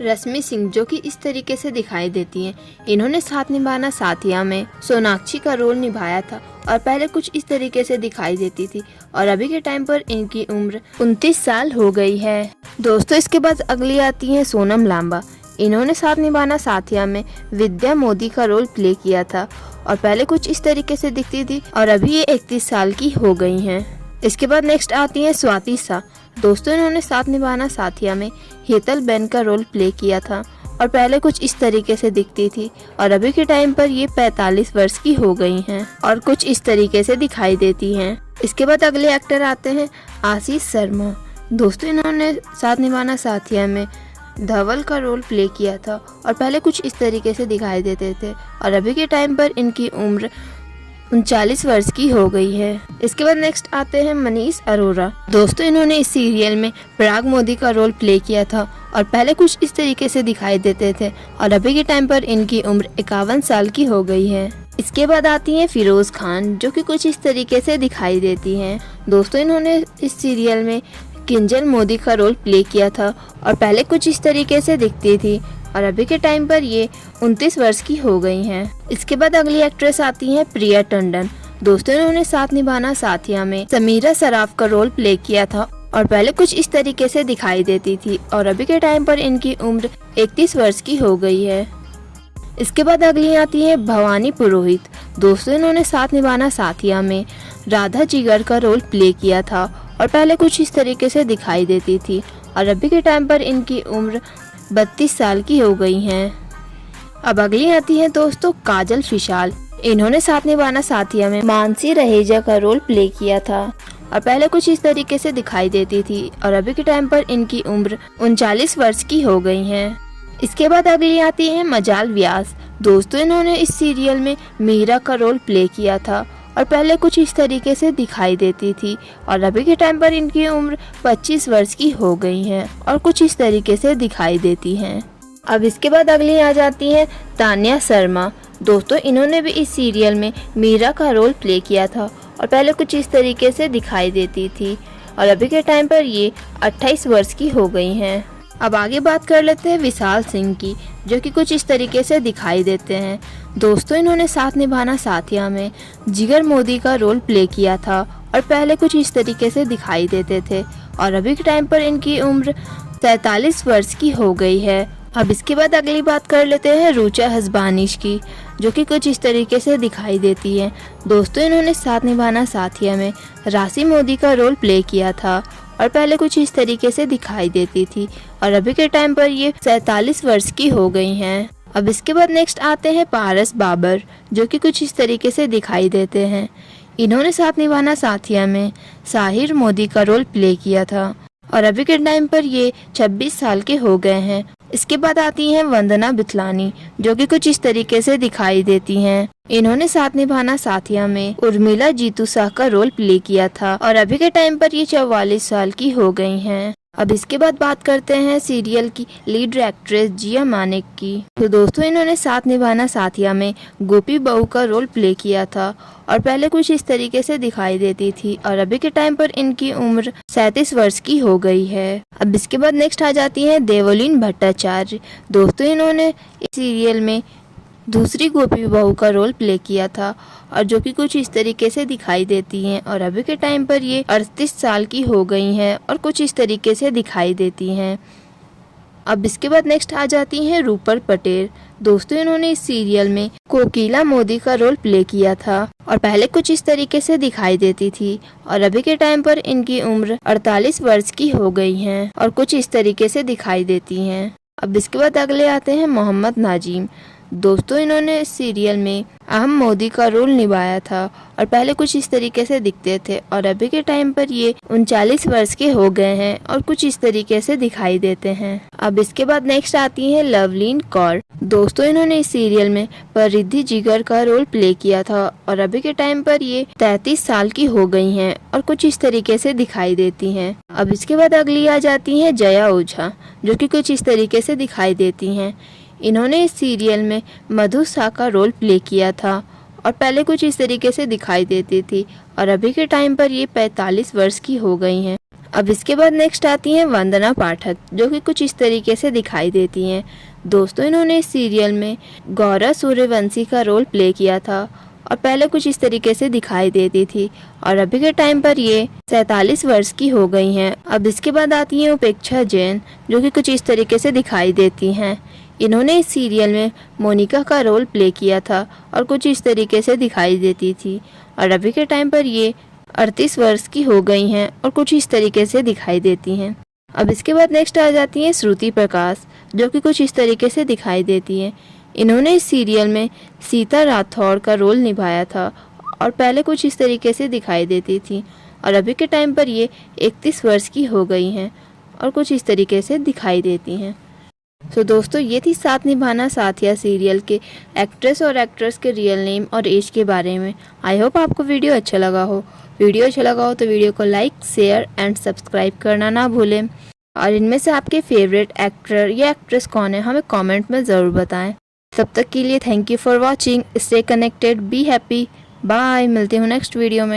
रश्मि सिंह जो कि इस तरीके से दिखाई देती हैं। इन्होंने साथ निभाना साथिया में सोनाक्षी का रोल निभाया था और पहले कुछ इस तरीके से दिखाई देती थी और अभी के टाइम पर इनकी उम्र 29 साल हो गई है। दोस्तों इसके बाद अगली आती है सोनम लांबा। इन्होंने साथ निभाना साथिया में विद्या मोदी का रोल प्ले किया था और पहले कुछ इस तरीके से दिखती थी और अभी ये 31 साल की हो गई हैं। इसके बाद नेक्स्ट आती है स्वाति शाह। दोस्तों इन्होंने साथ निभाना साथिया में हेतल बेन का रोल प्ले किया था और पहले कुछ इस तरीके से दिखती थी और अभी के टाइम पर ये 45 वर्ष की हो गई हैं और कुछ इस तरीके से दिखाई देती हैं। इसके बाद अगले एक्टर आते हैं आशीष शर्मा। दोस्तों इन्होंने साथ निभाना साथिया में धवल का रोल प्ले किया था और पहले कुछ इस तरीके से दिखाई देते थे और अभी के टाइम पर इनकी उम्र 39 वर्ष की हो गई है। इसके बाद नेक्स्ट आते हैं मनीष अरोरा। दोस्तों इन्होंने इस सीरियल में पराग मोदी का रोल प्ले किया था और पहले कुछ इस तरीके से दिखाई देते थे और अभी के टाइम पर इनकी उम्र 51 साल की हो गई है। इसके बाद आती हैं फिरोज खान जो कि कुछ इस तरीके से दिखाई देती हैं। दोस्तों इन्होंने इस सीरियल में किंजल मोदी का रोल प्ले किया था और पहले कुछ इस तरीके से दिखती थी और अभी के टाइम पर ये 29 वर्ष की हो गई हैं। इसके बाद अगली एक्ट्रेस आती हैं प्रिया टंडन। दोस्तों इन्होंने साथ निभाना साथिया में समीरा सराफ का रोल प्ले किया था और पहले कुछ इस तरीके से दिखाई देती थी और अभी के टाइम पर इनकी उम्र 31 वर्ष की हो गई है। इसके बाद अगली आती है भवानी पुरोहित। दोस्तों इन्होंने साथ निभाना साथिया में राधा जिगर का रोल प्ले किया था और पहले कुछ इस तरीके से दिखाई देती थी और अभी के टाइम पर इनकी उम्र 32 साल की हो गई हैं। अब अगली आती है दोस्तों काजल फिशाल। इन्होंने साथ निभाना साथिया में मानसी रहेजा का रोल प्ले किया था और पहले कुछ इस तरीके से दिखाई देती थी और अभी के टाइम पर इनकी उम्र 39 वर्ष की हो गई हैं। इसके बाद अगली आती है मजाल व्यास। दोस्तों इन्होंने इस सीरियल में मीरा का रोल प्ले किया था और पहले कुछ इस तरीके से दिखाई देती थी और अभी के टाइम पर इनकी उम्र 25 वर्ष की हो गई है और कुछ इस तरीके से दिखाई देती हैं। अब इसके बाद अगली आ जाती है तान्या शर्मा। दोस्तों इन्होंने भी इस सीरियल में मीरा का रोल प्ले किया था और पहले कुछ इस तरीके से दिखाई देती थी और अभी के टाइम पर ये 28 वर्ष की हो गई हैं। अब आगे बात कर लेते हैं विशाल सिंह की जो कि कुछ इस तरीके से दिखाई देते हैं। दोस्तों इन्होंने साथ निभाना साथिया में जिगर मोदी का रोल प्ले किया था और पहले कुछ इस तरीके से दिखाई देते थे और अभी के टाइम पर इनकी उम्र 43 वर्ष की हो गई है। अब इसके बाद अगली बात कर लेते हैं रुचा हसबानिश की जो कि कुछ इस तरीके से दिखाई देती है। दोस्तों इन्होंने साथ निभाना साथिया में राशि मोदी का रोल प्ले किया था और पहले कुछ इस तरीके से दिखाई देती थी और अभी के टाइम पर ये 47 वर्ष की हो गई हैं। अब इसके बाद नेक्स्ट आते हैं पारस बाबर जो कि कुछ इस तरीके से दिखाई देते हैं। इन्होंने साथ निभाना साथिया में साहिर मोदी का रोल प्ले किया था और अभी के टाइम पर ये 26 साल के हो गए हैं। इसके बाद आती हैं वंदना बिथलानी जो कि कुछ इस तरीके से दिखाई देती हैं। इन्होंने साथ निभाना साथिया में उर्मिला जीतू शाह का रोल प्ले किया था और अभी के टाइम पर ये 44 साल की हो गई हैं। अब इसके बाद बात करते हैं सीरियल की लीड एक्ट्रेस जिया मानेक की। तो दोस्तों इन्होंने साथ निभाना साथिया में गोपी बहू का रोल प्ले किया था और पहले कुछ इस तरीके से दिखाई देती थी और अभी के टाइम पर इनकी उम्र 37 वर्ष की हो गई है। अब इसके बाद नेक्स्ट आ जाती है देवलीन भट्टाचार्य। दोस्तों इन्होंने इस सीरियल में दूसरी गोपी बहू का रोल प्ले किया था और जो कि कुछ इस तरीके से दिखाई देती हैं और अभी के टाइम पर ये 38 साल की हो गई हैं और कुछ इस तरीके से दिखाई देती हैं। अब इसके बाद नेक्स्ट आ जाती हैं रूपल पटेल। दोस्तों इन्होंने इस सीरियल में कोकिला मोदी का रोल प्ले किया था और पहले कुछ इस तरीके से दिखाई देती थी और अभी के टाइम पर इनकी उम्र 48 वर्ष की हो गई हैं और कुछ इस तरीके से दिखाई देती हैं। अब इसके बाद अगले आते हैं मोहम्मद नाजिम। दोस्तों इन्होंने इस सीरियल में अहम मोदी का रोल निभाया था और पहले कुछ इस तरीके से दिखते थे और अभी के टाइम पर ये 39 वर्ष के हो गए हैं और कुछ इस तरीके से दिखाई देते हैं। अब इसके बाद नेक्स्ट आती है लवलीन कौर। दोस्तों इन्होंने इस सीरियल में परिधि जिगर का रोल प्ले किया था और अभी के टाइम पर ये 33 साल की हो गई हैं और कुछ इस तरीके से दिखाई देती हैं। अब इसके बाद अगली आ जाती है जया ओझा जो कि कुछ इस तरीके से दिखाई देती हैं। इन्होंने इस सीरियल में मधु शाह का रोल प्ले किया था और पहले कुछ इस तरीके से दिखाई देती थी और अभी के टाइम पर ये 45 वर्ष की हो गई हैं। अब इसके बाद नेक्स्ट आती हैं वंदना पाठक, जो कि कुछ इस तरीके से दिखाई देती हैं। दोस्तों इन्होंने इस सीरियल में गौरा सूर्यवंशी का रोल प्ले किया था और पहले कुछ इस तरीके से दिखाई देती थी और अभी के टाइम पर ये 47 वर्ष की हो गई हैं। अब इसके बाद आती हैं उपेक्षा जैन, जो कि कुछ इस तरीके से दिखाई देती हैं। इन्होंने इस सीरियल में मोनिका का रोल प्ले किया था और कुछ इस तरीके से दिखाई देती थी और अभी के टाइम पर ये 38 वर्ष की हो गई हैं और कुछ इस तरीके से दिखाई देती हैं। अब इसके बाद नेक्स्ट आ जाती हैं श्रुति प्रकाश, जो कि कुछ इस तरीके से दिखाई देती हैं। इन्होंने इस सीरियल में सीता राठौड़ का रोल निभाया था और पहले कुछ इस तरीके से दिखाई देती थी और अभी के टाइम पर ये 31 वर्ष की हो गई हैं और कुछ इस तरीके से दिखाई देती हैं। तो दोस्तों ये थी साथ निभाना साथिया सीरियल के एक्ट्रेस और एक्ट्रेस के रियल नेम और एज के बारे में। आई होप आपको वीडियो अच्छा लगा हो। वीडियो अच्छा लगा हो तो वीडियो को लाइक, शेयर एंड सब्सक्राइब करना ना भूलें और इनमें से आपके फेवरेट एक्टर या एक्ट्रेस कौन है हमें कमेंट में ज़रूर बताएं। तब तक के लिए thank you for watching. Stay connected, be happy, bye. मिलते हूँ नेक्स्ट वीडियो में।